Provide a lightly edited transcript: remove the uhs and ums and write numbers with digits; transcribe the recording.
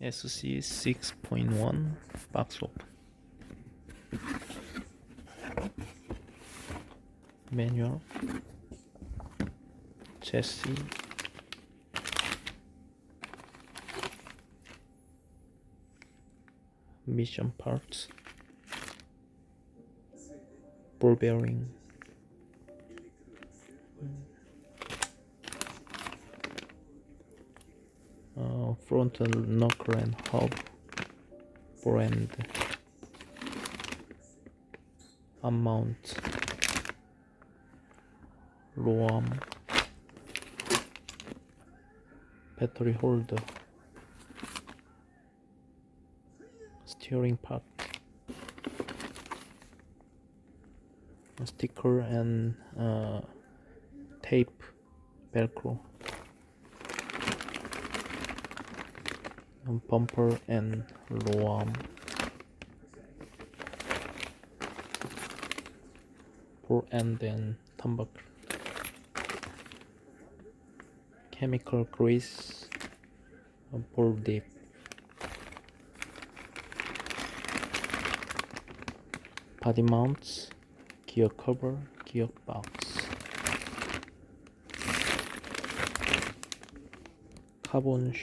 SC6.1 box open. Manual, chassis, mission parts, ball bearing, frontal knuckle and hub brand, arm mount, low arm, battery holder, steering part, a sticker and tape, velcro, bumper and low arm, ball end and turnbuckle, chemical grease, ball dip, body mounts, gear cover, gear box, carbon